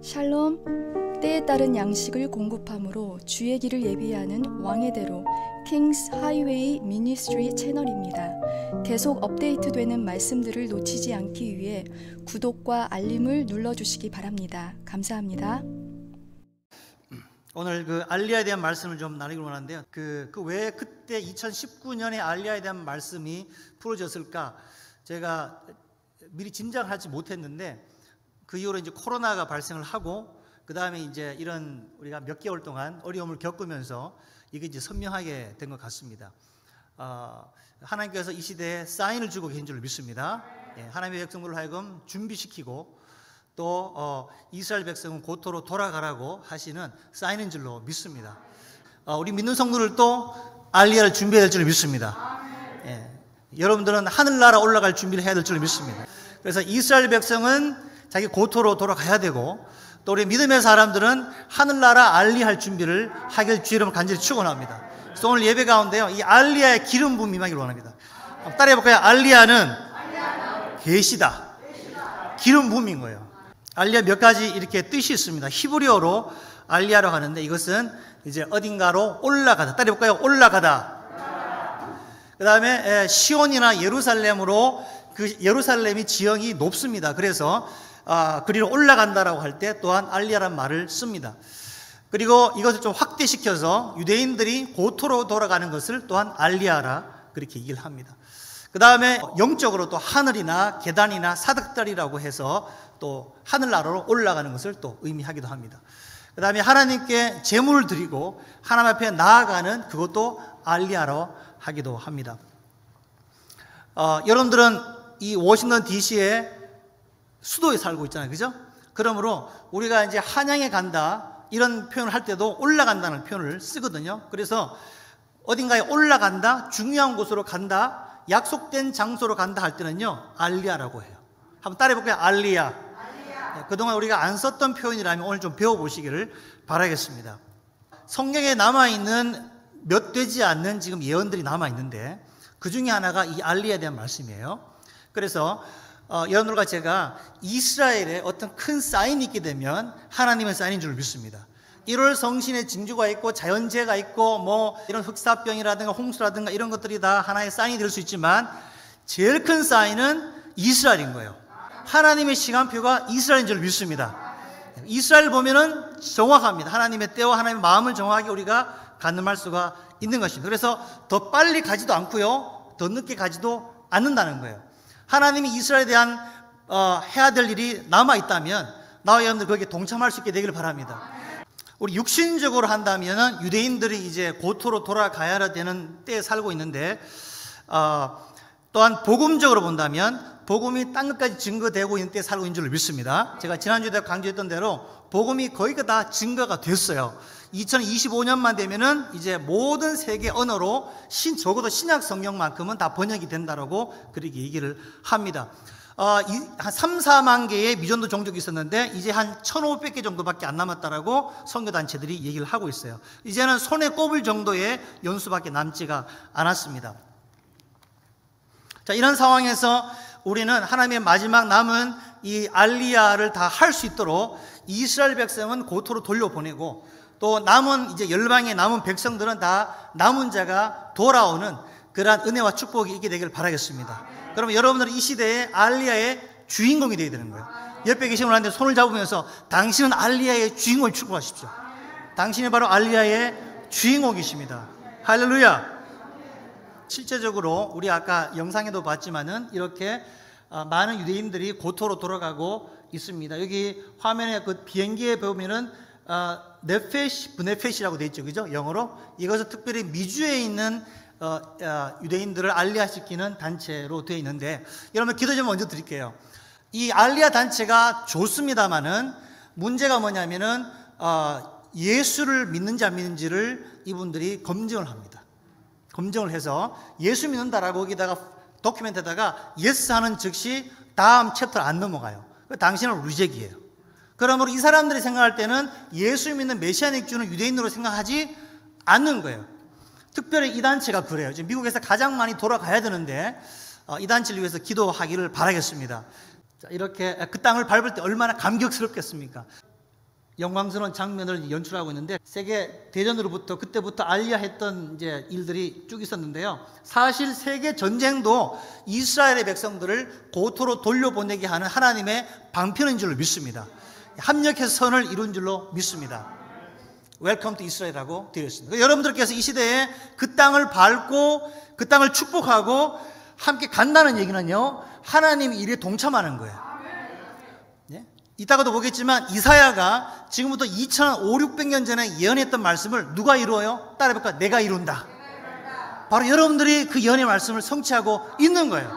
샬롬, 때에 따른 양식을 공급함으로 주의 길을 예비하는 왕의 대로 킹스 하이웨이 미니스트리 채널입니다. 계속 업데이트되는 말씀들을 놓치지 않기 위해 구독과 알림을 눌러주시기 바랍니다. 감사합니다. 오늘 그 알리야에 대한 말씀을 좀 나누기 원하는데요. 왜 그때 2019년에 알리야에 대한 말씀이 풀어졌을까? 제가 미리 짐작하지 못했는데 그 이후로 이제 코로나가 발생을 하고 그 다음에 이제 이런 우리가 몇 개월 동안 어려움을 겪으면서 이게 이제 선명하게 된 것 같습니다. 하나님께서 이 시대에 사인을 주고 계신 줄 믿습니다. 하나님의 백성들을 하여금 준비시키고 또 이스라엘 백성은 고토로 돌아가라고 하시는 사인인 줄로 믿습니다. 우리 믿는 성도들도 알리야를 준비해야 될 줄 믿습니다. 여러분들은 하늘나라 올라갈 준비를 해야 될 줄 믿습니다. 그래서 이스라엘 백성은 자기 고토로 돌아가야 되고 또 우리 믿음의 사람들은 하늘나라 알리할 준비를 하길 주의 이름으로 간절히 축원합니다. 그래서 오늘 예배 가운데요, 이 알리야의 기름 부음이 임하기를 원합니다. 따라해볼까요? 알리야는 계시다, 기름 부음인 거예요. 알리야 몇 가지 이렇게 뜻이 있습니다. 히브리어로 알리야라고 하는데 이것은 이제 어딘가로 올라가다. 따라해볼까요? 올라가다. 그 다음에 시온이나 예루살렘으로 그 예루살렘이 지형이 높습니다. 그래서 그리로 올라간다라고 할 때 또한 알리야란 말을 씁니다. 그리고 이것을 좀 확대시켜서 유대인들이 고토로 돌아가는 것을 또한 알리야라 그렇게 얘기를 합니다. 그 다음에 영적으로 또 하늘이나 계단이나 사닥다리라고 해서 또 하늘나라로 올라가는 것을 또 의미하기도 합니다. 그 다음에 하나님께 제물을 드리고 하나님 앞에 나아가는 그것도 알리야로 하기도 합니다. 여러분들은 이 워싱턴 DC의 수도에 살고 있잖아요, 그죠? 그러므로 우리가 이제 한양에 간다 이런 표현을 할 때도 올라간다는 표현을 쓰거든요. 그래서 어딘가에 올라간다, 중요한 곳으로 간다, 약속된 장소로 간다 할 때는요 알리야라고 해요. 한번 따라해볼까요? 알리야. 그동안 우리가 안 썼던 표현이라면 오늘 좀 배워보시기를 바라겠습니다. 성경에 남아있는 몇 되지 않는 지금 예언들이 남아있는데 그 중에 하나가 이 알리야에 대한 말씀이에요. 그래서 여러분들과 제가 이스라엘에 어떤 큰 사인이 있게 되면 하나님의 사인인 줄 믿습니다. 1월 성신의 징조가 있고 자연재해가 있고 뭐 이런 흑사병이라든가 홍수라든가 이런 것들이 다 하나의 사인이 될 수 있지만 제일 큰 사인은 이스라엘인 거예요. 하나님의 시간표가 이스라엘인 줄 믿습니다. 이스라엘 보면은 정확합니다. 하나님의 때와 하나님의 마음을 정확하게 우리가 가늠할 수가 있는 것입니다. 그래서 더 빨리 가지도 않고요, 더 늦게 가지도 않는다는 거예요. 하나님이 이스라엘에 대한 해야 될 일이 남아있다면 나와 여러분들 거기에 동참할 수 있게 되기를 바랍니다. 우리 육신적으로 한다면 유대인들이 이제 고토로 돌아가야 되는 때에 살고 있는데 또한 복음적으로 본다면 복음이 땅끝까지 증거되고 있는 때에 살고 있는 줄 믿습니다. 제가 지난주에 강조했던 대로 복음이 거의 다 증거가 됐어요. 2025년만 되면은 이제 모든 세계 언어로 적어도 신약 성경만큼은 다 번역이 된다라고 그렇게 얘기를 합니다. 한 3, 4만 개의 미전도 종족이 있었는데 이제 한 1,500개 정도밖에 안 남았다라고 선교단체들이 얘기를 하고 있어요. 이제는 손에 꼽을 정도의 연수밖에 남지가 않았습니다. 자, 이런 상황에서 우리는 하나님의 마지막 남은 이 알리야를 다 할 수 있도록 이스라엘 백성은 고토로 돌려보내고 또 남은 이제 열방의 남은 백성들은 다 남은 자가 돌아오는 그러한 은혜와 축복이 있게 되기를 바라겠습니다. 그러면 여러분들은 이 시대에 알리야의 주인공이 되어야 되는 거예요. 옆에 계신 분한테 손을 잡으면서 당신은 알리야의 주인공을 축복하십시오. 당신이 바로 알리야의 주인공이십니다. 할렐루야. 실제적으로 우리 아까 영상에도 봤지만은 이렇게 많은 유대인들이 고토로 돌아가고 있습니다. 여기 화면에 그 비행기에 보면은 네페시, 브네페시라고 되어 있죠, 그죠? 영어로. 이것은 특별히 미주에 있는 유대인들을 알리야시키는 단체로 되어 있는데 여러분 기도 좀 먼저 드릴게요. 이 알리야 단체가 좋습니다만은 문제가 뭐냐면은 예수를 믿는지 안 믿는지를 이분들이 검증을 합니다. 검증을 해서 예수 믿는다라고 거기다가 도큐멘트에다가 예스 하는 즉시 다음 챕터를 안 넘어가요. 당신은 리젝이에요. 그러므로 이 사람들이 생각할 때는 예수 믿는 메시아닉 주는 유대인으로 생각하지 않는 거예요. 특별히 이 단체가 그래요. 지금 미국에서 가장 많이 돌아가야 되는데 이 단체를 위해서 기도하기를 바라겠습니다. 자, 이렇게 그 땅을 밟을 때 얼마나 감격스럽겠습니까? 영광스러운 장면을 연출하고 있는데, 세계 대전으로부터 그때부터 알리야 했던 이제 일들이 쭉 있었는데요. 사실 세계 전쟁도 이스라엘의 백성들을 고토로 돌려보내게 하는 하나님의 방편인 줄로 믿습니다. 합력해서 선을 이룬 줄로 믿습니다. 웰컴 투 이스라엘이라고 되어 있습니다. 여러분들께서 이 시대에 그 땅을 밟고 그 땅을 축복하고 함께 간다는 얘기는요, 하나님이 일에 동참하는 거예요. 이따가도 보겠지만 이사야가 지금부터 2500~600년 전에 예언했던 말씀을 누가 이루어요? 따라해볼까? 내가 이룬다. 바로 여러분들이 그 예언의 말씀을 성취하고 있는 거예요.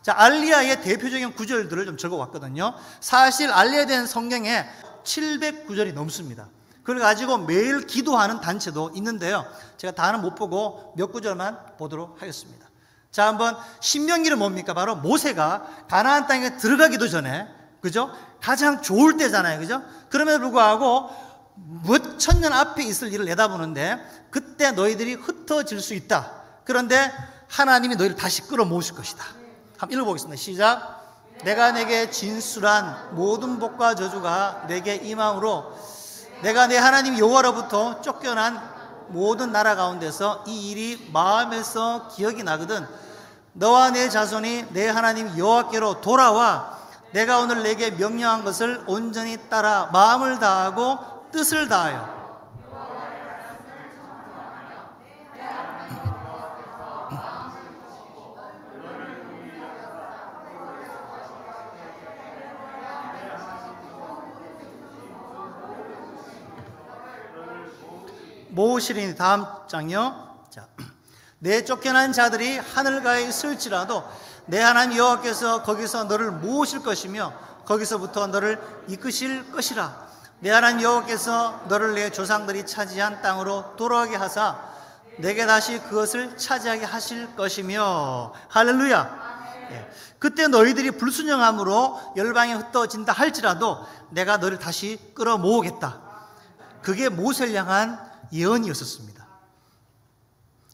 자, 알리야의 대표적인 구절들을 좀 적어왔거든요. 사실 알리야에 대한 성경에 700구절이 넘습니다. 그걸 가지고 매일 기도하는 단체도 있는데요. 제가 다는 못 보고 몇 구절만 보도록 하겠습니다. 자, 한번 신명기는 뭡니까? 바로 모세가 가나안 땅에 들어가기도 전에, 그죠? 가장 좋을 때잖아요. 그죠? 그럼에도 불구하고 몇 천년 앞에 있을 일을 내다보는데, 그때 너희들이 흩어질 수 있다. 그런데 하나님이 너희를 다시 끌어모으실 것이다. 한번 읽어보겠습니다. 시작. 내가 내게 진술한 모든 복과 저주가 내게 임함으로 내가 내 하나님 여호와로부터 쫓겨난 모든 나라 가운데서 이 일이 마음에서 기억이 나거든 너와 내 자손이 내 하나님 여호와께로 돌아와 내가 오늘 내게 명령한 것을 온전히 따라 마음을 다하고 뜻을 다하여 모으시리니. 다음 장요. 자, 내 쫓겨난 자들이 하늘가에 있을지라도 내 하나님 여호와께서 거기서 너를 모으실 것이며 거기서부터 너를 이끄실 것이라. 내 하나님 여호와께서 너를 내 조상들이 차지한 땅으로 돌아가게 하사 내게 다시 그것을 차지하게 하실 것이며. 할렐루야. 예. 그때 너희들이 불순종함으로 열방에 흩어진다 할지라도 내가 너를 다시 끌어모으겠다. 그게 모세를 향한 예언이었었습니다.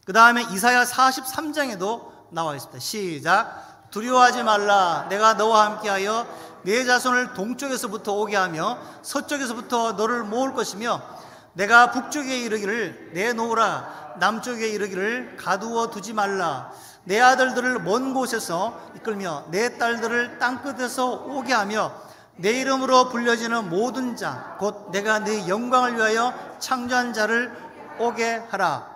그 다음에 이사야 43장에도 나와 있습니다. 시작. 두려워하지 말라. 내가 너와 함께하여 내 자손을 동쪽에서부터 오게 하며 서쪽에서부터 너를 모을 것이며 내가 북쪽에 이르기를 내놓으라. 남쪽에 이르기를 가두어 두지 말라. 내 아들들을 먼 곳에서 이끌며 내 딸들을 땅끝에서 오게 하며 내 이름으로 불려지는 모든 자 곧 내가 네 영광을 위하여 창조한 자를 오게 하라.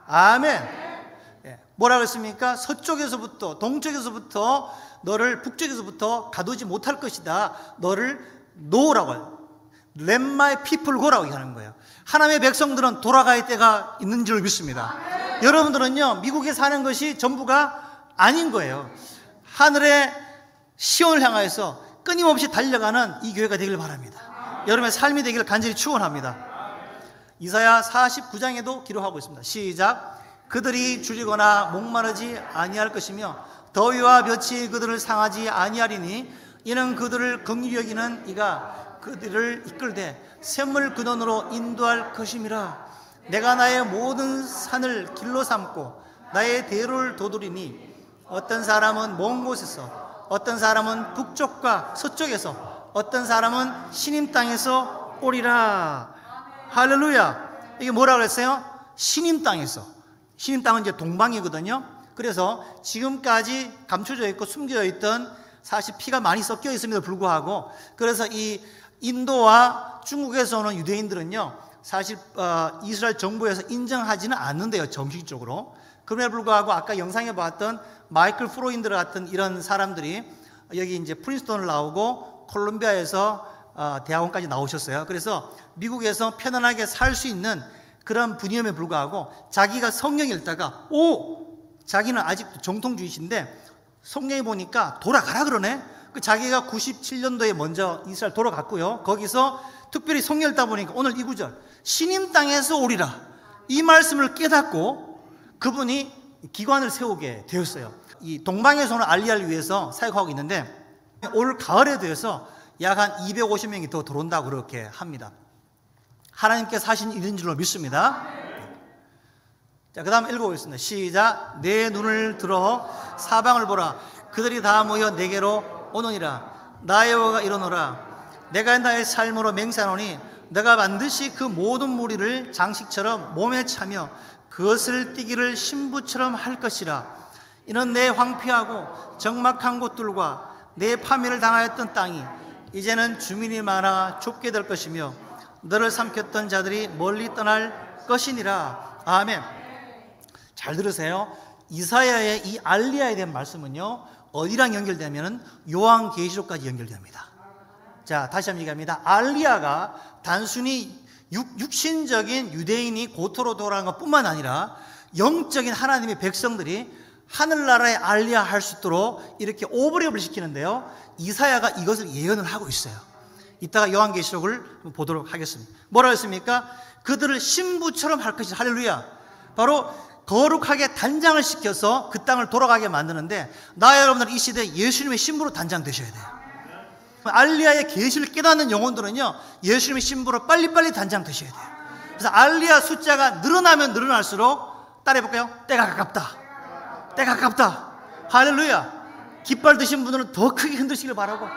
아멘. 뭐라고 했습니까? 서쪽에서부터 동쪽에서부터 너를 북쪽에서부터 가두지 못할 것이다. 너를 놓으라고 해요. Let my people go라고 하는 거예요. 하나님의 백성들은 돌아갈 때가 있는 줄 믿습니다. 여러분들은요, 미국에 사는 것이 전부가 아닌 거예요. 하늘의 시온을 향하여서 끊임없이 달려가는 이 교회가 되길 바랍니다. 여러분의 삶이 되기를 간절히 축원합니다. 이사야 49장에도 기록하고 있습니다. 시작. 그들이 줄이거나 목마르지 아니할 것이며 더위와 볕이 그들을 상하지 아니하리니 이는 그들을 긍휼히 여기는 이가 그들을 이끌되 샘물 근원으로 인도할 것임이라. 내가 나의 모든 산을 길로 삼고 나의 대로를 도두리니 어떤 사람은 먼 곳에서 어떤 사람은 북쪽과 서쪽에서 어떤 사람은 시님 땅에서 오리라. 할렐루야. 이게 뭐라고 했어요? 시님 땅에서. 시님 땅은 이제 동방이거든요. 그래서 지금까지 감춰져 있고 숨겨져 있던 사실 피가 많이 섞여 있음에도 불구하고 그래서 이 인도와 중국에서 오는 유대인들은요 사실 이스라엘 정부에서 인정하지는 않는데요, 정식적으로. 그럼에도 불구하고 아까 영상에 봤던 마이클 프로인드 같은 이런 사람들이 여기 이제 프린스턴을 나오고 콜롬비아에서 대학원까지 나오셨어요. 그래서 미국에서 편안하게 살 수 있는 그런 분위기에 불구하고 자기가 성경 읽다가 자기는 아직도 정통주의신데 성경에 보니까 돌아가라 그러네. 자기가 97년도에 먼저 이스라엘 돌아갔고요. 거기서 특별히 성경 읽다 보니까 오늘 이 구절 시님 땅에서 오리라 이 말씀을 깨닫고 그분이 기관을 세우게 되었어요. 이 동방에서 오는 알리야를 위해서 사역하고 있는데 올 가을에 되어서 약 한 250명이 더 들어온다고 그렇게 합니다. 하나님께서 하신 일인 줄로 믿습니다. 자, 그 다음 읽어보겠습니다. 시작. 내 눈을 들어 사방을 보라. 그들이 다 모여 내게로 오느니라. 나의 여호와가 이르노라. 내가 나의 삶으로 맹세하노니 내가 반드시 그 모든 무리를 장식처럼 몸에 차며 그것을 띠기를 신부처럼 할 것이라. 이는 내 황폐하고 적막한 곳들과 내 파멸을 당하였던 땅이 이제는 주민이 많아 좁게 될 것이며 너를 삼켰던 자들이 멀리 떠날 것이니라. 아멘. 잘 들으세요. 이사야의 이 알리야에 대한 말씀은요, 어디랑 연결되면 요한계시록까지 연결됩니다. 자, 다시 한번 얘기합니다. 알리야가 단순히 육신적인 유대인이 고토로 돌아간 것뿐만 아니라 영적인 하나님의 백성들이 하늘나라의 알리야 할 수 있도록 이렇게 오버랩을 시키는데요, 이사야가 이것을 예언을 하고 있어요. 이따가 요한계시록을 보도록 하겠습니다. 뭐라 했습니까? 그들을 신부처럼 할 것이다. 할렐루야. 바로 거룩하게 단장을 시켜서 그 땅을 돌아가게 만드는데, 나 여러분들 이 시대에 예수님의 신부로 단장되셔야 돼요. 알리야의 계시를 깨닫는 영혼들은요, 예수님의 신부로 빨리빨리 단장되셔야 돼요. 그래서 알리야 숫자가 늘어나면 늘어날수록, 따라해볼까요? 때가 가깝다. 때가 가깝다. 할렐루야. 깃발 드신 분들은 더 크게 흔드시길 바라고,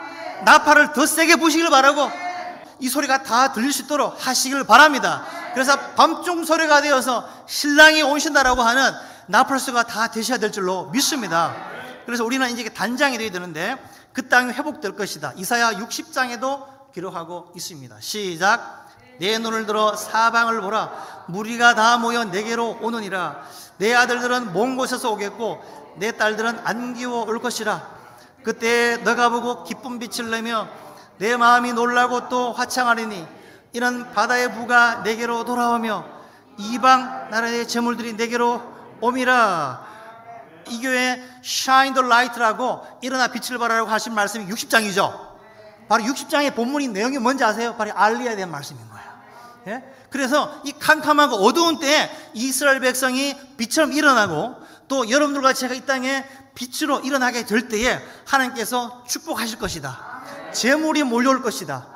나팔을 더 세게 부시길 바라고, 이 소리가 다 들릴 수 있도록 하시길 바랍니다. 그래서 밤중 소리가 되어서 신랑이 오신다라고 하는 나팔수가 다 되셔야 될 줄로 믿습니다. 그래서 우리는 이제 단장이 되어야 되는데, 그 땅이 회복될 것이다. 이사야 60장에도 기록하고 있습니다. 시작. 내 눈을 들어 사방을 보라. 무리가 다 모여 내게로 오느니라. 내 아들들은 먼 곳에서 오겠고 내 딸들은 안기워 올 것이라. 그때 너가 보고 기쁜 빛을 내며 내 마음이 놀라고 또 화창하리니 이는 바다의 부가 내게로 돌아오며 이방 나라의 재물들이 내게로 옴이라. 이 교회 Shine the Light라고, 일어나 빛을 발하라고 하신 말씀이 60장이죠. 바로 60장의 본문이 내용이 뭔지 아세요? 바로 알리야에 대한 말씀인 거예요. 예? 그래서 이 캄캄하고 어두운 때에 이스라엘 백성이 빛처럼 일어나고, 또 여러분들과 제가 이 땅에 빛으로 일어나게 될 때에 하나님께서 축복하실 것이다. 재물이 몰려올 것이다.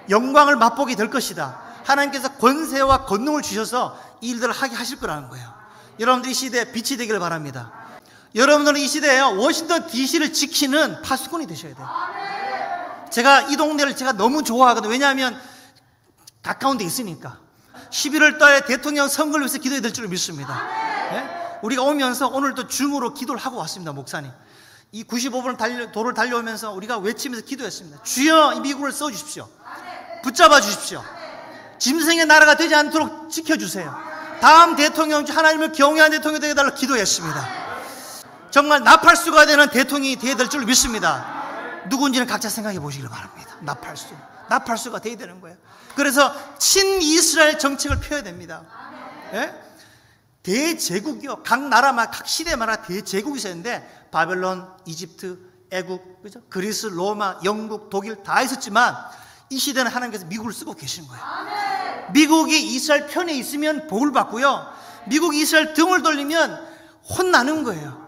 영광을 맛보게 될 것이다. 하나님께서 권세와 권능을 주셔서 이 일들을 하게 하실 거라는 거예요. 여러분들이 이 시대에 빛이 되기를 바랍니다. 여러분들은 이 시대에 워싱턴 DC를 지키는 파수꾼이 되셔야 돼요. 제가 이 동네를 제가 너무 좋아하거든요. 왜냐하면 가까운 데 있으니까. 11월 달에 대통령 선거를 위해서 기도해야 될 줄 믿습니다. 네? 우리가 오면서 오늘도 줌으로 기도를 하고 왔습니다. 목사님, 이 95번 도를 달려오면서 우리가 외치면서 기도했습니다. 주여, 이 미국을 써주십시오. 붙잡아 주십시오. 짐승의 나라가 되지 않도록 지켜주세요. 다음 대통령 중 하나님을 경외하는 대통령이 되게 달라고 기도했습니다. 정말 나팔수가 되는 대통령이 되어야 될 줄 믿습니다. 누군지는 각자 생각해 보시길 바랍니다. 나팔수가 되어야 되는 거예요. 그래서 친이스라엘 정책을 펴야 됩니다. 예? 대제국이요. 각 나라마다, 각 시대마다 대제국이 있었는데, 바벨론, 이집트, 애국, 그죠? 그리스, 로마, 영국, 독일 다 있었지만, 이 시대는 하나님께서 미국을 쓰고 계시는 거예요. 미국이 이스라엘 편에 있으면 복을 받고요, 미국이 이스라엘 등을 돌리면 혼나는 거예요.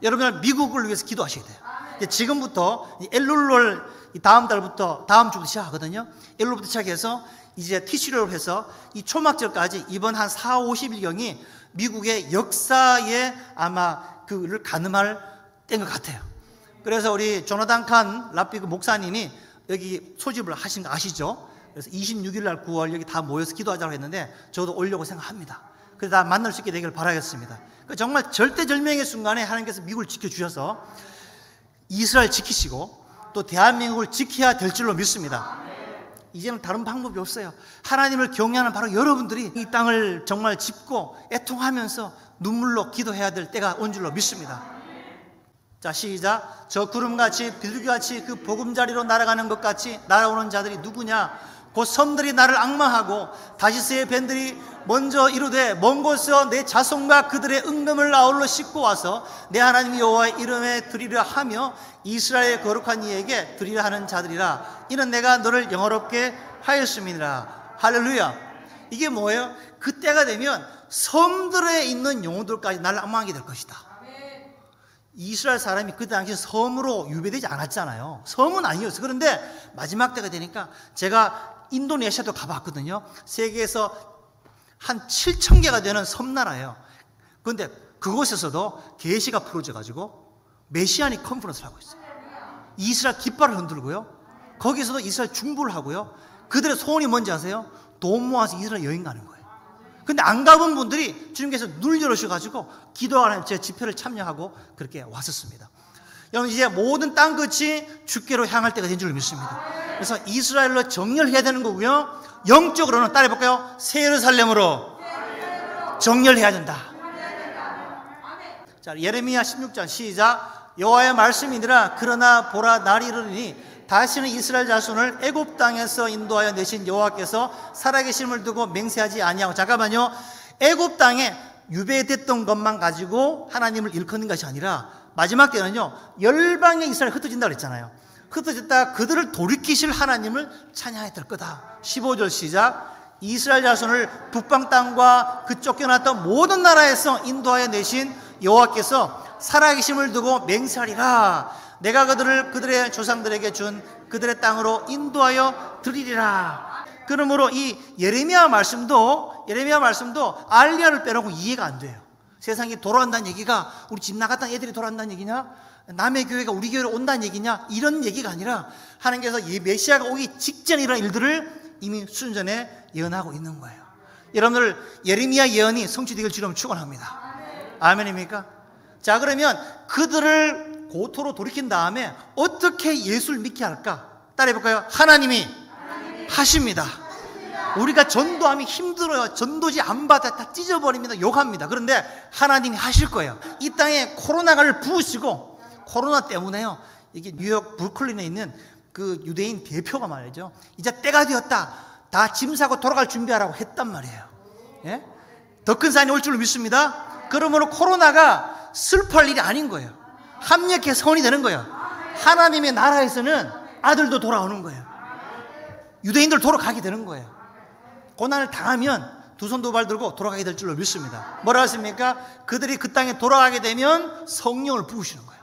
여러분, 미국을 위해서 기도하셔야 돼요. 지금부터 엘룰월, 다음 달부터, 다음 주부터 시작하거든요. 엘룰부터 시작해서 이제 티슈를 해서 이 초막절까지 이번 한 4, 50일경이 미국의 역사에 아마 그를 가늠할 때인 것 같아요. 그래서 우리 조나단 칸 라피그 목사님이 여기 소집을 하신 거 아시죠? 그래서 26일 날 9월 여기 다 모여서 기도하자고 했는데, 저도 오려고 생각합니다. 그래서 다 만날 수 있게 되기를 바라겠습니다. 정말 절대절명의 순간에 하나님께서 미국을 지켜주셔서 이스라엘 지키시고 또 대한민국을 지켜야 될 줄로 믿습니다. 이제는 다른 방법이 없어요. 하나님을 경외하는 바로 여러분들이 이 땅을 정말 짚고 애통하면서 눈물로 기도해야 될 때가 온 줄로 믿습니다. 자, 시작. 저 구름같이 비둘기같이 그 보금자리로 날아가는 것 같이 날아오는 자들이 누구냐? 곧 섬들이 나를 앙망하고 다시스의 밴들이 먼저 이르되 먼 곳에서 내 자손과 그들의 응금을 아울러 싣고 와서 내 하나님 여호와의 이름에 드리려 하며 이스라엘의 거룩한 이에게 드리려 하는 자들이라. 이는 내가 너를 영화롭게 하였음이니라. 할렐루야. 이게 뭐예요? 그때가 되면 섬들에 있는 영혼들까지 나를 앙망하게 될 것이다. 이스라엘 사람이 그 당시 섬으로 유배되지 않았잖아요. 섬은 아니었어요. 그런데 마지막 때가 되니까, 제가 인도네시아도 가봤거든요. 세계에서 한 7,000개가 되는 섬나라예요. 그런데 그곳에서도 계시가 풀어져 가지고 메시아닉 컨퍼런스를 하고 있어요. 이스라엘 깃발을 흔들고요. 거기서도 이스라엘 중보를 하고요. 그들의 소원이 뭔지 아세요? 돈 모아서 이스라엘 여행 가는 거예요. 근데 안 가본 분들이 주님께서 눈을 열어주셔가지고 기도하는 제 집회를 참여하고 그렇게 왔었습니다. 여러분, 이제 모든 땅 끝이 주께로 향할 때가 된 줄 믿습니다. 그래서 이스라엘로 정렬해야 되는 거고요. 영적으로는 따라해볼까요? 새 예루살렘으로 정렬해야 된다. 자, 예레미야 16장 시작. 여호와의 말씀이니라. 그러나 보라, 날이 이르리니 다시는 이스라엘 자손을 애굽 땅에서 인도하여 내신 여호와께서 살아계심을 두고 맹세하지 아니하고. 잠깐만요. 애굽 땅에 유배됐던 것만 가지고 하나님을 일컫는 것이 아니라 마지막 때는요, 열방의 이스라엘 흩어진다고 그랬잖아요. 흩어졌다 그들을 돌이키실 하나님을 찬양해야 될 거다. 15절 시작. 이스라엘 자손을 북방 땅과 그 쫓겨났던 모든 나라에서 인도하여 내신 여호와께서 살아계심을 두고 맹세하리라. 내가 그들의 조상들에게 준 그들의 땅으로 인도하여 드리리라. 그러므로 이 예레미야 말씀도 알리야를 빼놓고 이해가 안 돼요. 세상이 돌아간다는 얘기가 우리 집 나갔던 애들이 돌아간다는 얘기냐, 남의 교회가 우리 교회로 온다는 얘기냐, 이런 얘기가 아니라 하나님께서 이 메시아가 오기 직전에 일어난 일들을 이미 순전에 예언하고 있는 거예요. 여러분들, 예레미야 예언이 성취되길 주님 축원합니다. 아멘입니까? 자, 그러면 그들을 고토로 돌이킨 다음에 어떻게 예수를 믿게 할까? 따라해볼까요? 하나님이 하십니다. 우리가 전도하면 힘들어요. 전도지 안 받아 다 찢어버립니다. 욕합니다. 그런데 하나님이 하실 거예요. 이 땅에 코로나를 부으시고, 코로나 때문에요, 이게 뉴욕 브루클린에 있는 그 유대인 대표가 말이죠, 이제 때가 되었다, 다 짐 사고 돌아갈 준비하라고 했단 말이에요. 예? 더 큰 산이 올 줄로 믿습니다. 그러므로 코로나가 슬퍼할 일이 아닌 거예요. 합력해 선이 되는 거예요. 하나님의 나라에서는 아들도 돌아오는 거예요. 유대인들 돌아가게 되는 거예요. 고난을 당하면 두 손 두 발 들고 돌아가게 될 줄로 믿습니다. 뭐라 했습니까? 그들이 그 땅에 돌아가게 되면 성령을 부으시는 거예요.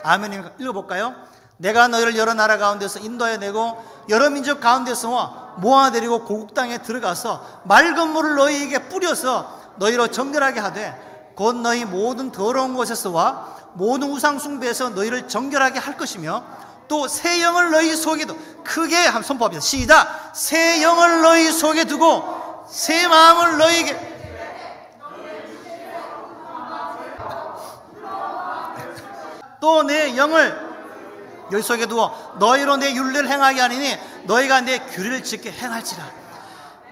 아멘입니까? 읽어볼까요? 내가 너희를 여러 나라 가운데서 인도하여 내고 여러 민족 가운데서 모아내리고 고국 땅에 들어가서 맑은 물을 너희에게 뿌려서 너희로 정결하게 하되 곧 너희 모든 더러운 곳에서와 모든 우상 숭배에서 너희를 정결하게 할 것이며 또 새 영을 너희 속에 두고, 크게 한번 선포합니다. 시작. 새 영을 너희 속에 두고 새 마음을 너희에게, 또 내 영을 너희 속에 두고 너희로 내 율례를 행하게 하리니 너희가 내 규례를 지켜 행할지라.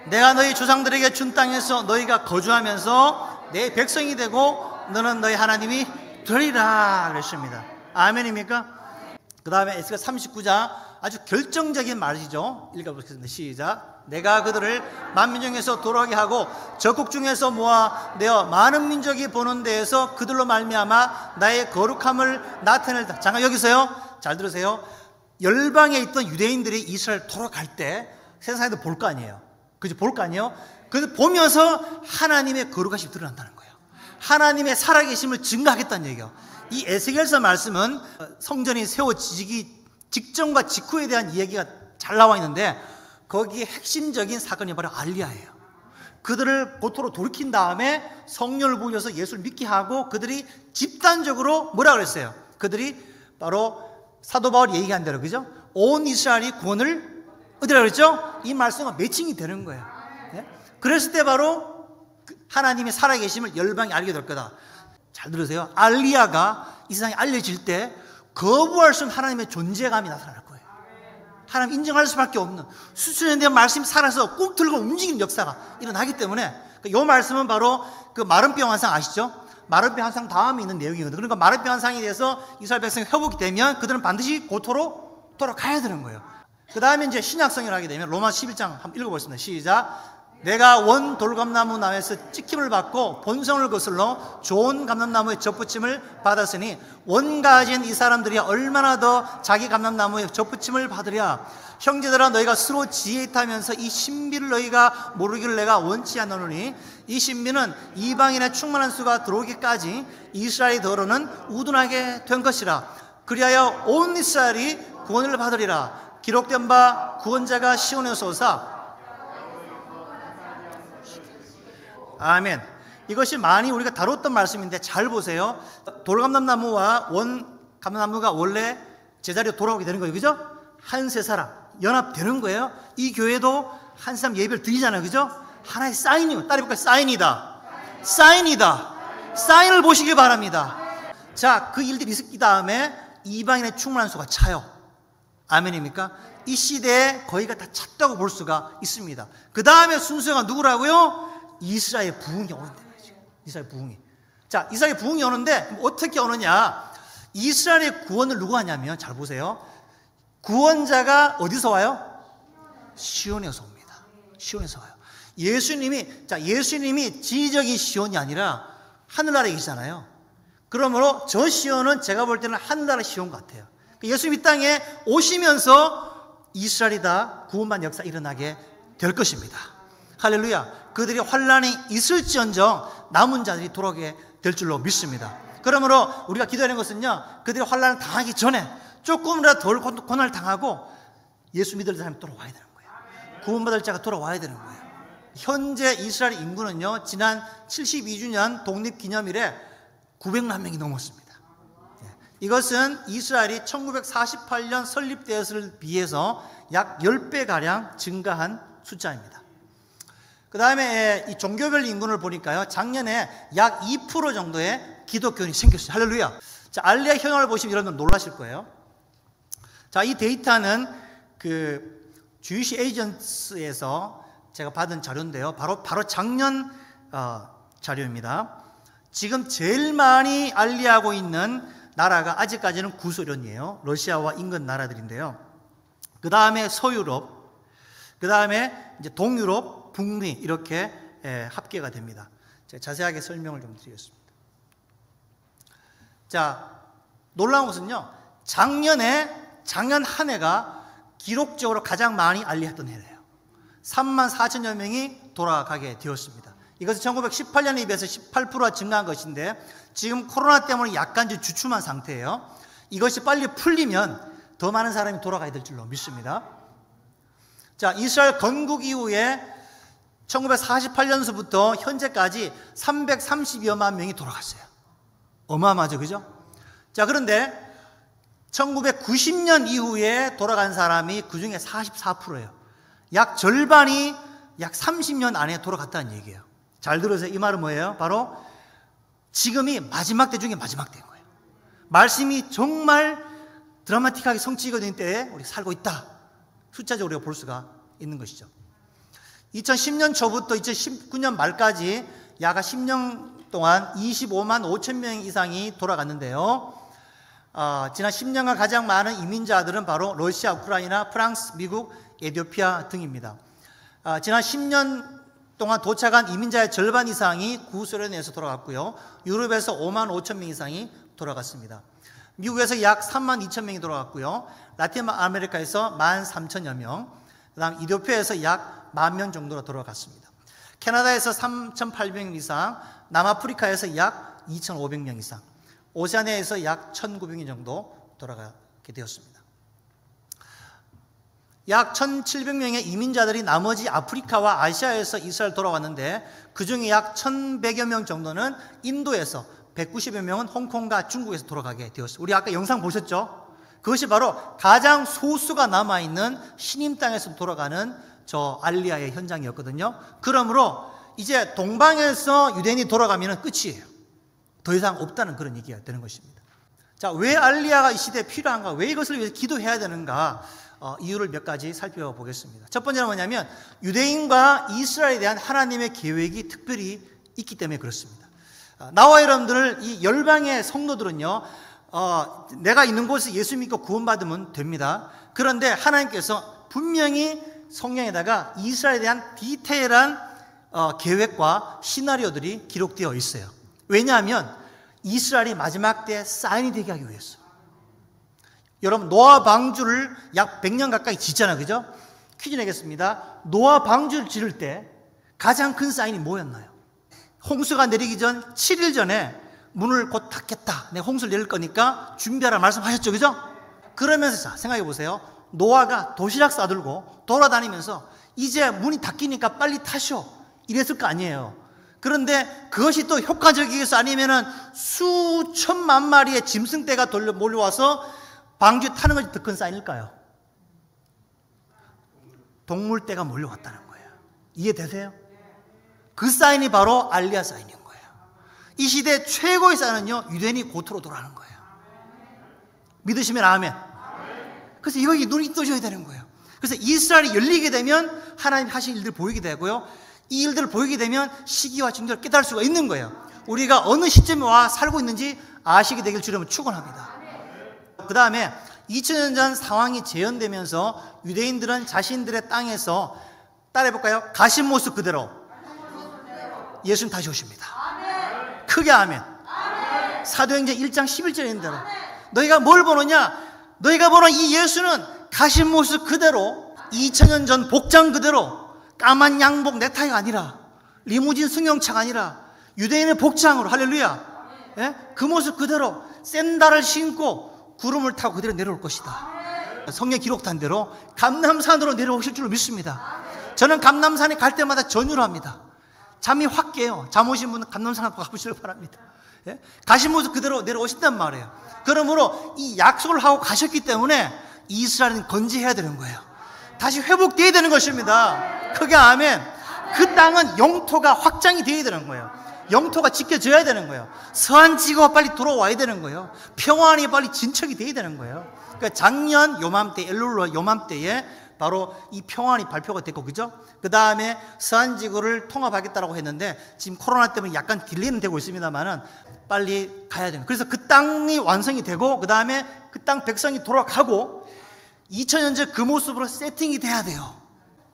내가 너희 조상들에게 준 땅에서 너희가 거주하면서 내 백성이 되고 너는 너희 하나님이 되리라 그랬습니다. 아멘입니까? 그 다음에 에스겔 39장 아주 결정적인 말이죠. 읽어보겠습니다. 시작. 내가 그들을 만민중에서 돌아오게 하고 적국 중에서 모아 내어 많은 민족이 보는 데에서 그들로 말미암아 나의 거룩함을 나타낸다. 잠깐 여기서요, 잘 들으세요. 열방에 있던 유대인들이 이스라엘 돌아갈 때 세상에도 볼 거 아니에요. 그죠? 볼 거 아니에요. 그래서 보면서 하나님의 거룩하심이 드러난다는 거예요. 하나님의 살아계심을 증거하겠다는 얘기예요. 이 에스겔서 말씀은 성전이 세워지기 직전과 직후에 대한 이야기가 잘 나와 있는데 거기에 핵심적인 사건이 바로 알리야예요. 그들을 고토로 돌이킨 다음에 성령을 부여서 예수를 믿게 하고 그들이 집단적으로 뭐라 그랬어요? 그들이 바로 사도 바울이 얘기한 대로, 그죠? 온 이스라엘이 구원을 어디라 그랬죠? 이 말씀과 매칭이 되는 거예요. 네? 그랬을 때 바로 하나님의 살아계심을 열방이 알게 될 거다. 잘 들으세요. 알리야가 이 세상에 알려질 때 거부할 수 없는 하나님의 존재감이 나타날 거예요. 하나님 인정할 수밖에 없는, 수천년 된 말씀이 살아서 꿈틀고 움직이는 역사가 일어나기 때문에 이 말씀은 바로 그 마른병 환상 아시죠? 마른병 환상 다음에 있는 내용이거든요. 그러니까 마른병 환상에 대해서 이스라엘 백성이 회복이 되면 그들은 반드시 고토로 돌아가야 되는 거예요. 그 다음에 이제 신약성을 하게 되면 로마 11장 한번 읽어보겠습니다. 시작. 내가 원 돌감나무 나무에서 찍힘을 받고 본성을 거슬러 좋은 감람나무의 접붙임을 받았으니 원 가진 이 사람들이 얼마나 더 자기 감람나무의 접붙임을 받으랴. 형제들아, 너희가 서로 지혜 있다면서 이 신비를 너희가 모르기를 내가 원치 않노니 이 신비는 이방인의 충만한 수가 들어오기까지 이스라엘이 더러는 우둔하게 된 것이라. 그리하여 온 이스라엘이 구원을 받으리라. 기록된 바 구원자가 시온에서 오사. 아멘. 이것이 많이 우리가 다뤘던 말씀인데 잘 보세요. 돌감람나무와 원감람나무가 원래 제자리로 돌아오게 되는 거예요. 그죠? 한 세 사람 연합되는 거예요. 이 교회도 한 사람 예배를 드리잖아요. 그죠? 하나의 사인이에요. 따라 해볼까요? 사인이다. 사인이다. 사인을 보시길 바랍니다. 자, 그 일들이 있었기 다음에 이방인의 충만한 수가 차요. 아멘입니까? 이 시대에 거의가 다 찼다고 볼 수가 있습니다. 그 다음에 순서가 누구라고요? 이스라엘 부흥이 오는데 말이죠. 이스라엘 부흥이. 자, 이스라엘 부흥이 오는데 어떻게 오느냐? 이스라엘의 구원을 누가 하냐면, 잘 보세요. 구원자가 어디서 와요? 시온에서 옵니다. 시온에서 와요. 예수님이 지적인 시온이 아니라 하늘나라에 계시잖아요. 그러므로 저 시온은 제가 볼 때는 하늘나라 시온 같아요. 예수님 이 땅에 오시면서 이스라엘이다 구원받는 역사 일어나게 될 것입니다. 할렐루야. 그들이 환란이 있을지언정 남은 자들이 돌아오게 될 줄로 믿습니다. 그러므로 우리가 기도하는 것은요, 그들이 환란을 당하기 전에 조금이라도 덜 고난을 당하고 예수 믿을 사람이 돌아와야 되는 거예요. 구원받을 자가 돌아와야 되는 거예요. 현재 이스라엘 인구는요, 지난 72주년 독립기념일에 900만 명이 넘었습니다. 이것은 이스라엘이 1948년 설립되었을 비해서 약 10배가량 증가한 숫자입니다. 그 다음에 이 종교별 인구를 보니까요, 작년에 약 2% 정도의 기독교인이 생겼어요. 할렐루야. 자, 알리아 현황을 보시면 여러분 놀라실 거예요. 자, 이 데이터는 그 주이시 에이전스에서 제가 받은 자료인데요. 바로 작년 자료입니다. 지금 제일 많이 알리하고 있는 나라가 아직까지는 구소련이에요. 러시아와 인근 나라들인데요. 그 다음에 서유럽, 그 다음에 이제 동유럽, 북미 이렇게 합계가 됩니다. 제가 자세하게 설명을 좀 드리겠습니다. 자, 놀라운 것은요, 작년 한 해가 기록적으로 가장 많이 알리했던 해예요. 34,000여 명이 돌아가게 되었습니다. 이것은 1918년에 비해서 18%가 증가한 것인데 지금 코로나 때문에 약간 주춤한 상태예요. 이것이 빨리 풀리면 더 많은 사람이 돌아가야 될 줄로 믿습니다. 자, 이스라엘 건국 이후에 1948년서부터 현재까지 330여만 명이 돌아갔어요. 어마어마하죠, 그죠? 자, 그런데 1990년 이후에 돌아간 사람이 그 중에 44%예요. 약 절반이 약 30년 안에 돌아갔다는 얘기예요. 잘 들으세요. 이 말은 뭐예요? 바로 지금이 마지막 때 중에 마지막 때인 거예요. 말씀이 정말 드라마틱하게 성취되는 때에 우리 살고 있다. 숫자적으로 우리가 볼 수가 있는 것이죠. 2010년 초부터 2019년 말까지 약 10년 동안 25만 5천 명 이상이 돌아갔는데요. 지난 10년간 가장 많은 이민자들은 바로 러시아, 우크라이나, 프랑스, 미국, 에티오피아 등입니다. 지난 10년 동안 도착한 이민자의 절반 이상이 구소련에서 돌아갔고요. 유럽에서 5만 5천 명 이상이 돌아갔습니다. 미국에서 약 3만 2천 명이 돌아갔고요. 라틴 아메리카에서 1만 3천여 명, 그 다음 이디오피아에서 약 1만 명 정도가 돌아갔습니다. 캐나다에서 3,800명 이상, 남아프리카에서 약 2,500명 이상, 오세아니아에서 약 1,900명 정도 돌아가게 되었습니다. 약 1,700명의 이민자들이 나머지 아프리카와 아시아에서 이스라엘 돌아왔는데 그 중에 약 1,100여 명 정도는 인도에서, 190여 명은 홍콩과 중국에서 돌아가게 되었어요. 우리 아까 영상 보셨죠? 그것이 바로 가장 소수가 남아있는 신임 땅에서 돌아가는 저 알리아의 현장이었거든요. 그러므로 이제 동방에서 유대인이 돌아가면 끝이에요. 더 이상 없다는 그런 얘기가 되는 것입니다. 자, 왜 알리아가 이 시대에 필요한가? 왜 이것을 위해서 기도해야 되는가? 이유를 몇 가지 살펴보겠습니다. 첫 번째는 뭐냐면 유대인과 이스라엘에 대한 하나님의 계획이 특별히 있기 때문에 그렇습니다. 나와 여러분들 이 열방의 성도들은요, 내가 있는 곳에 예수 믿고 구원받으면 됩니다. 그런데 하나님께서 분명히 성경에다가 이스라엘에 대한 디테일한 계획과 시나리오들이 기록되어 있어요. 왜냐하면 이스라엘이 마지막 때 사인이 되게 하기 위해서. 여러분, 노아 방주를 약 100년 가까이 짓잖아요, 그죠? 퀴즈 내겠습니다. 노아 방주를 지을 때 가장 큰 사인이 뭐였나요? 홍수가 내리기 전 7일 전에 문을 곧 닫겠다, 내가 홍수를 내릴 거니까 준비하라 말씀하셨죠, 그죠? 그러면서 자, 생각해 보세요. 노아가 도시락 싸들고 돌아다니면서 이제 문이 닫히니까 빨리 타쇼 이랬을 거 아니에요. 그런데 그것이 또 효과적이겠어? 아니면은 수천만 마리의 짐승떼가 몰려와서 방주에 타는 것이 더 큰 사인일까요? 동물떼가 몰려왔다는 거예요. 이해되세요? 그 사인이 바로 알리야 사인인 거예요. 이 시대 최고의 사인은요, 유대인이 고토로 돌아가는 거예요. 믿으시면 아멘. 그래서 여기 눈이 떠져야 되는 거예요. 그래서 이스라엘이 열리게 되면 하나님 하신 일들을 보이게 되고요, 이 일들을 보이게 되면 시기와 징조를 깨달을 수가 있는 거예요. 우리가 어느 시점에 와 살고 있는지 아시게 되길 주님은 축원합니다. 그 다음에 2000년 전 상황이 재현되면서 유대인들은 자신들의 땅에서, 따라해볼까요? 가신 모습 그대로 예수님 다시 오십니다. 크게 아멘. 사도행전 1장 11절인 대로 너희가 뭘 보느냐? 너희가 보는 이 예수는 가신 모습 그대로, 2000년 전 복장 그대로, 까만 양복 넥타이가 아니라, 리무진 승용차가 아니라 유대인의 복장으로, 할렐루야, 예? 그 모습 그대로 샌들을 신고 구름을 타고 그대로 내려올 것이다. 성경 기록한 대로 감람산으로 내려오실 줄 믿습니다. 저는 감람산에 갈 때마다 전율을 합니다. 잠이 확 깨요. 잠 오신 분은 감람산 한번 가보시길 바랍니다. 예? 가신 모습 그대로 내려오신단 말이에요. 그러므로 이 약속을 하고 가셨기 때문에 이스라엘은 건재해야 되는 거예요. 다시 회복되어야 되는 것입니다. 크게 아멘. 그 땅은 영토가 확장이 되어야 되는 거예요. 영토가 지켜져야 되는 거예요. 서한 지구가 빨리 돌아와야 되는 거예요. 평안이 빨리 진척이 되어야 되는 거예요. 그러니까 작년 요맘때, 엘룰 요맘때에 바로 이 평안이 발표가 됐고, 그죠? 그 다음에 서한 지구를 통합하겠다고 했는데 지금 코로나 때문에 약간 딜레이는 되고 있습니다만은 빨리 가야 돼요. 그래서 그 땅이 완성이 되고, 그 다음에 그 땅 백성이 돌아가고 2000년 전 그 모습으로 세팅이 돼야 돼요.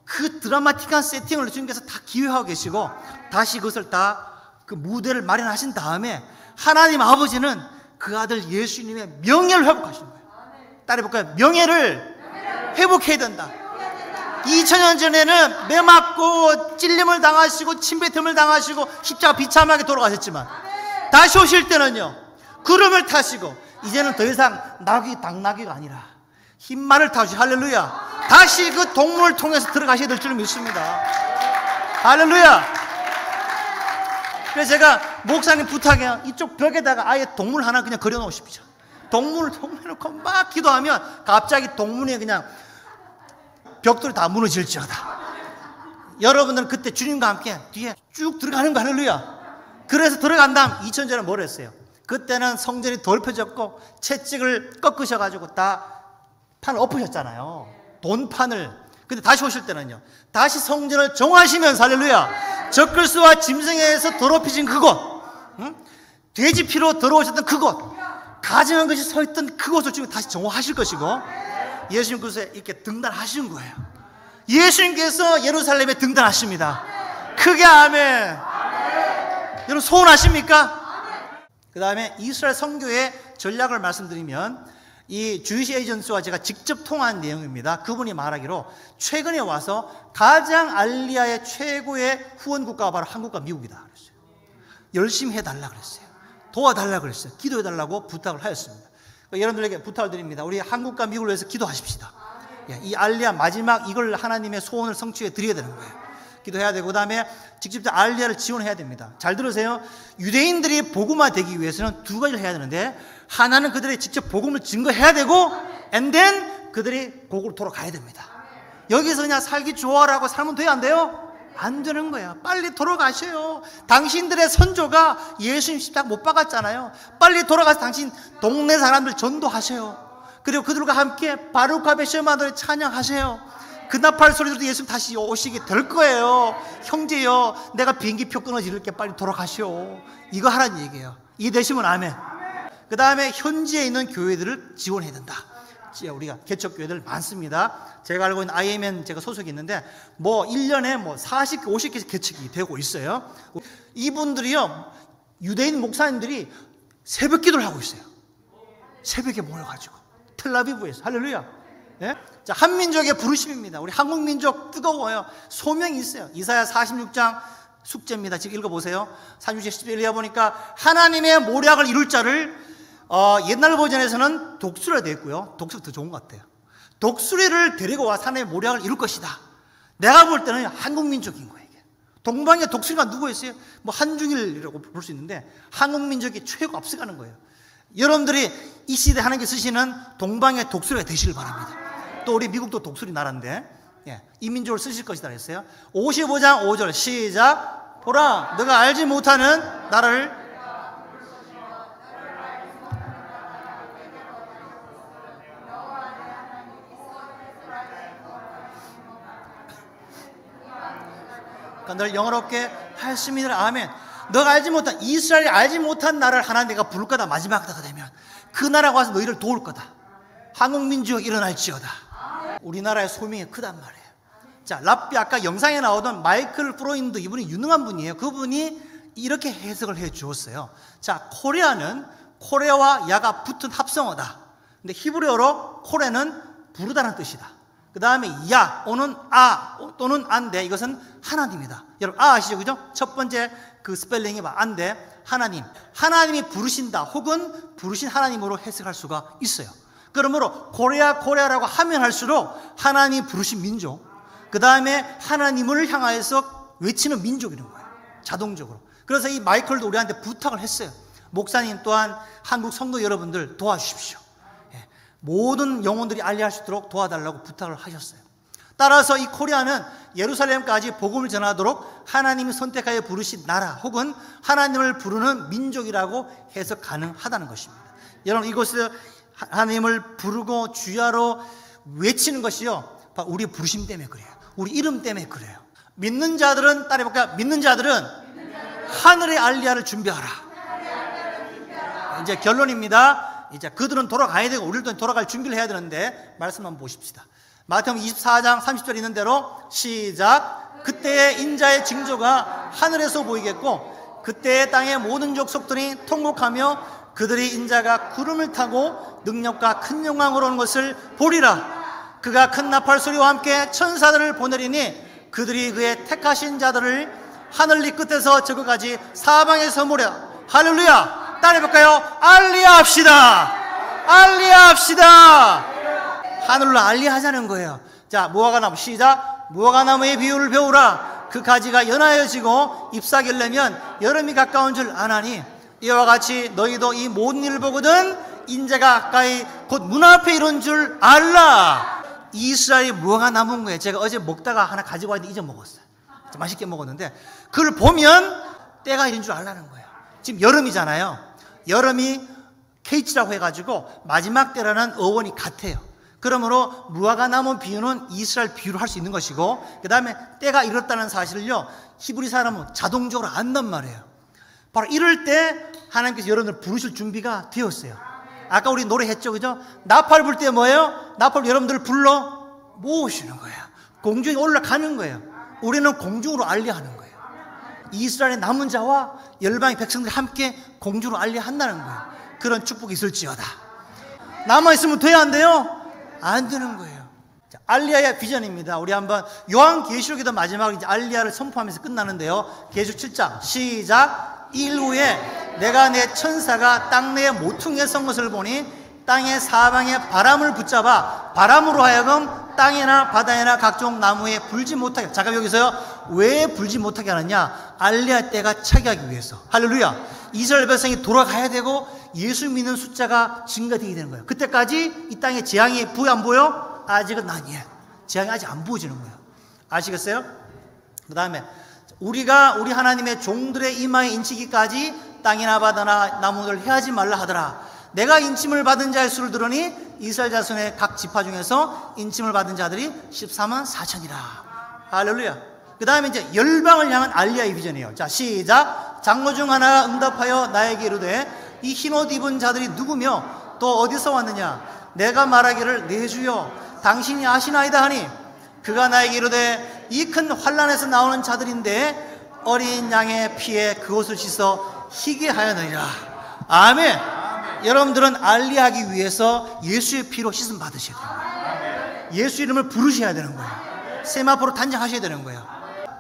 그 드라마틱한 세팅을 주님께서 다 기획하고 계시고, 다시 그것을 다 그 무대를 마련하신 다음에 하나님 아버지는 그 아들 예수님의 명예를 회복하시는 거예요. 따라해볼까요? 명예를 회복해야 된다. 2000년 전에는 매 맞고 찔림을 당하시고 침뱉음을 당하시고 십자가 비참하게 돌아가셨지만 다시 오실 때는요, 구름을 타시고 이제는 더 이상 당나귀가 아니라 흰말을 타시고, 할렐루야, 다시 그 동물을 통해서 들어가셔야 될 줄 믿습니다. 할렐루야. 그래서 제가 목사님 부탁해요. 이쪽 벽에다가 아예 동물 하나 그냥 그려 놓으십시오. 동물을 놓고 막 기도하면 갑자기 동물이 그냥 벽돌이 다 무너질지어다. 여러분들은 그때 주님과 함께 뒤에 쭉 들어가는 거, 할렐루야. 그래서 들어간 다음 2000년에 뭘 했어요? 그때는 성전이 더럽혀졌고 채찍을 꺾으셔가지고 다 판을 엎으셨잖아요. 돈판을. 근데 다시 오실 때는요, 다시 성전을 정화하시면서, 할렐루야, 적그리스도와 짐승에서 더럽혀진 그곳, 돼지 피로 더러우셨던 그곳, 가증한 것이 서있던 그곳을 지금 다시 정화하실 것이고, 예수님 그곳에 이렇게 등단하신 거예요. 예수님께서 예루살렘에 등단하십니다. 크게 아멘. 여러분 소원하십니까? 그 다음에 이스라엘 선교의 전략을 말씀드리면, 이 주이시 에이전스와 제가 직접 통화한 내용입니다. 그분이 말하기로 최근에 와서 가장 알리아의 최고의 후원 국가가 바로 한국과 미국이다 그랬어요. 열심히 해달라 그랬어요. 도와달라 그랬어요. 기도해달라고 부탁을 하였습니다. 여러분들에게 부탁을 드립니다. 우리 한국과 미국을 위해서 기도하십시다. 이 알리아 마지막 이걸 하나님의 소원을 성취해 드려야 되는 거예요. 기도해야 되고, 그 다음에 직접 알리아를 지원해야 됩니다. 잘 들으세요. 유대인들이 복음화 되기 위해서는 두 가지를 해야 되는데, 하나는 그들이 직접 복음을 증거해야 되고, and then 그들이 고국으로 돌아가야 됩니다. 여기서 그냥 살기 좋아라고 살면 돼요, 안 돼요? 안 되는 거야. 빨리 돌아가셔요. 당신들의 선조가 예수님 십자가 못 박았잖아요. 빨리 돌아가서 당신 동네 사람들 전도하세요. 그리고 그들과 함께 바루카베 셔마들을 찬양하세요. 그 나팔 소리 들어도 예수님 다시 오시게 될 거예요. 형제요, 내가 비행기표 끊어지를게 빨리 돌아가시오. 이거 하라는 얘기예요. 이해되시면 아멘. 그 다음에 현지에 있는 교회들을 지원해야 된다. 우리가 개척교회들 많습니다. 제가 알고 있는 IMN 제가 소속이 있는데 1년에 40개, 50개씩 개척이 되고 있어요. 이분들이요, 유대인 목사님들이 새벽 기도를 하고 있어요. 새벽에 모여가지고 텔라비브에서, 할렐루야. 네? 자, 한민족의 부르심입니다. 우리 한국 민족 뜨거워요. 소명이 있어요. 이사야 46장 숙제입니다. 지금 읽어보세요. 46장 11절에 보니까 하나님의 모략을 이룰 자를, 옛날 버전에서는 독수리가 되어 있고요. 독수리 더 좋은 것 같아요. 독수리를 데리고 와 하나님의 모략을 이룰 것이다. 내가 볼 때는 한국 민족인 거예요. 동방에 독수리가 누구 있어요? 한중일이라고 볼 수 있는데 한국 민족이 최고 앞서가는 거예요. 여러분들이 이 시대에 하나님께 쓰시는 동방의 독수리가 되시길 바랍니다. 또 우리 미국도 독수리 나라인데 이 민족을 쓰실 것이다 했어요. 55장 5절 시작. 보라, 너가 알지 못하는 나라를 늘 영어롭게 할 수 있는 아멘. 너가 알지 못한 이스라엘이 알지 못한 나라를 하나 내가 부를 거다. 마지막 때가 되면 그 나라가 와서 너희를 도울 거다. 한국 민족 일어날지어다. 우리나라의 소명이 크단 말이에요. 자, 랍비 아까 영상에 나오던 마이클 프로인드, 이분이 유능한 분이에요. 그분이 이렇게 해석을 해 주었어요. 자, 코레아는 코레와 야가 붙은 합성어다. 근데 히브리어로 코레는 부르다는 뜻이다. 그 다음에 야, 오는 아 또는 안데 이것은 하나님이다. 여러분 아 아시죠? 그죠? 첫 번째 그 스펠링이 안데 하나님. 하나님이 부르신다 혹은 부르신 하나님으로 해석할 수가 있어요. 그러므로 코레아라고 하면 할수록 하나님이 부르신 민족, 그 다음에 하나님을 향하여서 외치는 민족이라는 거예요. 자동적으로. 그래서 이 마이클도 우리한테 부탁을 했어요. 목사님 또한 한국 성도 여러분들 도와주십시오. 모든 영혼들이 알리할 수 있도록 도와달라고 부탁을 하셨어요. 따라서 이 코리아는 예루살렘까지 복음을 전하도록 하나님이 선택하여 부르신 나라 혹은 하나님을 부르는 민족이라고 해석 가능하다는 것입니다. 여러분 이곳에 하나님을 부르고 주야로 외치는 것이요, 우리 부르심 때문에 그래요. 우리 이름 때문에 그래요. 믿는 자들은 따라해볼까요? 믿는 자들은 하늘의 알리야를 준비하라. 이제 결론입니다. 이제 그들은 돌아가야 되고 우리도 돌아갈 준비를 해야 되는데 말씀 한번 보십시다. 마태복음 24장 30절 있는 대로 시작. 그때의 인자의 징조가 하늘에서 보이겠고 그때의 땅의 모든 족속들이 통곡하며 그들이 인자가 구름을 타고 능력과 큰 영광으로 오는 것을 보리라. 그가 큰 나팔 소리와 함께 천사들을 보내리니 그들이 그의 택하신 자들을 하늘리 끝에서 저거까지 사방에서 모려. 할렐루야. 따라해볼까요? 알리합시다. 알리합시다. 하늘로 알리하자는 거예요. 자, 무화과나무 시작. 무화과나무의 비유를 배우라. 그 가지가 연하여지고 잎사귀를 내면 여름이 가까운 줄 아나니 이와 같이 너희도 이 모든 일을 보거든 인자가 가까이 곧 문 앞에 이른 줄 알라. 이스라엘이 무화과나무인 거예요. 제가 어제 먹다가 하나 가지고 왔는데 잊어먹었어요. 맛있게 먹었는데 그걸 보면 때가 이른 줄 알라는 거예요. 지금 여름이잖아요. 여름이 케이치라고 해가지고 마지막 때라는 어원이 같아요. 그러므로 무화과나무 비유는 이스라엘 비유를 할 수 있는 것이고 그 다음에 때가 이렇다는 사실을요 히브리 사람은 자동적으로 안단 말이에요. 바로 이럴 때 하나님께서 여러분을 부르실 준비가 되었어요. 아까 우리 노래했죠, 그죠? 나팔 불 때 뭐예요? 나팔 여러분들을 불러 모으시는 거예요. 공중에 올라가는 거예요. 우리는 공중으로 알리하는 거예요. 이스라엘의 남은 자와 열방의 백성들이 함께 공주로 알리한다는 거예요. 그런 축복이 있을지어다. 남아있으면 돼야 안 돼요? 안 되는 거예요. 자, 알리야의 비전입니다. 우리 한번 요한계시록에도 마지막으로 이제 알리야를 선포하면서 끝나는데요. 계시록 7장 시작. 일 후에 내가 내 천사가 땅 내에 모퉁이에 선 것을 보니 땅의 사방에 바람을 붙잡아 바람으로 하여금 땅이나 바다에나 각종 나무에 불지 못하게. 잠깐 여기서요. 왜 불지 못하게 하느냐? 알리야 때가 차게 하기 위해서. 할렐루야. 이스라엘 백성이 돌아가야 되고 예수 믿는 숫자가 증가되게 되는 거예요. 그때까지 이 땅에 재앙이 보여 안 보여? 아직은 아니에요. 재앙이 아직 안 보여지는 거예요. 아시겠어요? 그 다음에 우리가 우리 하나님의 종들의 이마에 인치기까지 땅이나 바다나 나무를 해하지 말라 하더라. 내가 인침을 받은 자의 수를 들으니 이스라엘 자손의 각 지파 중에서 인침을 받은 자들이 14만 4천이라. 할렐루야. 그 다음에 이제 열방을 향한 알리야의 비전이에요. 자, 시작. 장로 중 하나가 응답하여 나에게 이르되 이 흰옷 입은 자들이 누구며 또 어디서 왔느냐? 내가 말하기를 내 주여 당신이 아시나이다 하니 그가 나에게 이르되 이 큰 환란에서 나오는 자들인데 어린 양의 피에 그 옷을 씻어 희게 하였느니라. 아멘. 여러분들은 알리하기 위해서 예수의 피로 씻음 받으셔야 돼요. 예수 이름을 부르셔야 되는 거예요. 세마포로 단장하셔야 되는 거예요.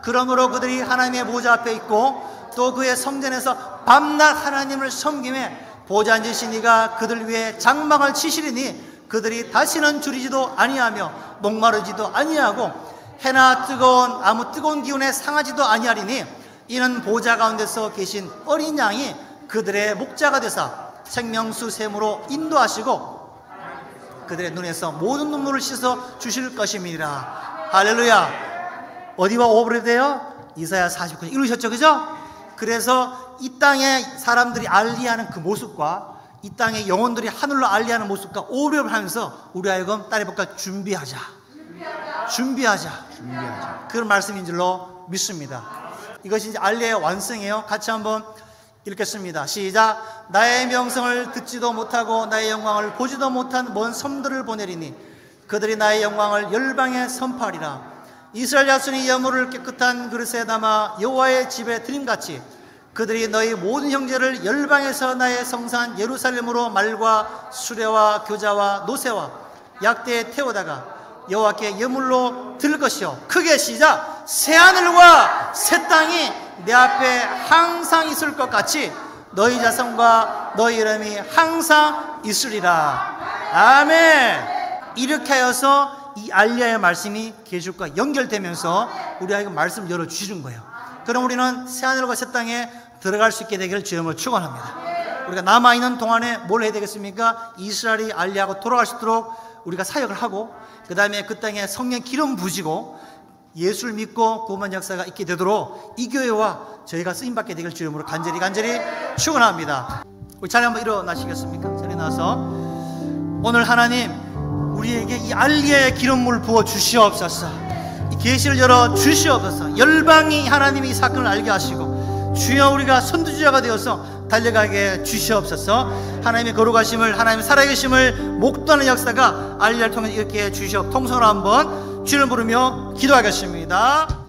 그러므로 그들이 하나님의 보좌 앞에 있고 또 그의 성전에서 밤낮 하나님을 섬김에 보좌 앉으신 이가 그들 위해 장막을 치시리니 그들이 다시는 줄이지도 아니하며 목마르지도 아니하고 해나 뜨거운 아무 뜨거운 기운에 상하지도 아니하리니 이는 보좌 가운데서 계신 어린 양이 그들의 목자가 되사 생명수 샘으로 인도하시고 그들의 눈에서 모든 눈물을 씻어 주실 것입니다. 할렐루야. 어디와 오버랩돼요? 이사야 49장 읽으셨죠? 그죠? 그래서 이 땅에 사람들이 알리하는 그 모습과 이 땅의 영혼들이 하늘로 알리하는 모습과 오버랩을 하면서 우리 하여금 따라해볼까? 준비하자. 그런 말씀인 줄로 믿습니다. 이것이 이제 알리의 완성이에요. 같이 한번 읽겠습니다. 시작. 나의 명성을 듣지도 못하고 나의 영광을 보지도 못한 먼 섬들을 보내리니 그들이 나의 영광을 열방에 선포하리라. 이스라엘 자손이 여물을 깨끗한 그릇에 담아 여호와의 집에 드림같이 그들이 너희 모든 형제를 열방에서 나의 성산 예루살렘으로 말과 수레와 교자와 노새와 약대에 태우다가 여호와께 예물로 들 것이요. 크게 시작. 새 하늘과 새 땅이 내 앞에 항상 있을 것 같이 너희 자손과 너희 이름이 항상 있으리라. 아멘. 이렇게 하여서 이 알리야의 말씀이 계시록과 연결되면서 우리에게 말씀을 열어주시는 거예요. 그럼 우리는 새 하늘과 새 땅에 들어갈 수 있게 되기를 주님을 축원합니다. 우리가 남아있는 동안에 뭘 해야 되겠습니까? 이스라엘이 알리야하고 돌아갈 수 있도록 우리가 사역을 하고 그 다음에 그 땅에 성령 기름 부으시고 예수를 믿고 구원받는 역사가 있게 되도록 이 교회와 저희가 쓰임받게 되길 주님으로 간절히 축원합니다. 우리 자리 한번 일어나시겠습니까? 자리 나와서 오늘 하나님 우리에게 이 알리야의 기름물 부어 주시옵소서. 이 계시를 열어 주시옵소서. 열방이 하나님이 이 사건을 알게 하시고 주여 우리가 선두주자가 되어서 달려가게 주시옵소서. 하나님의 거룩하심을 하나님의 살아계심을 목도하는 역사가 알리야를 통해 이렇게 주시옵소서. 통성으로 한번 주를 부르며 기도하겠습니다.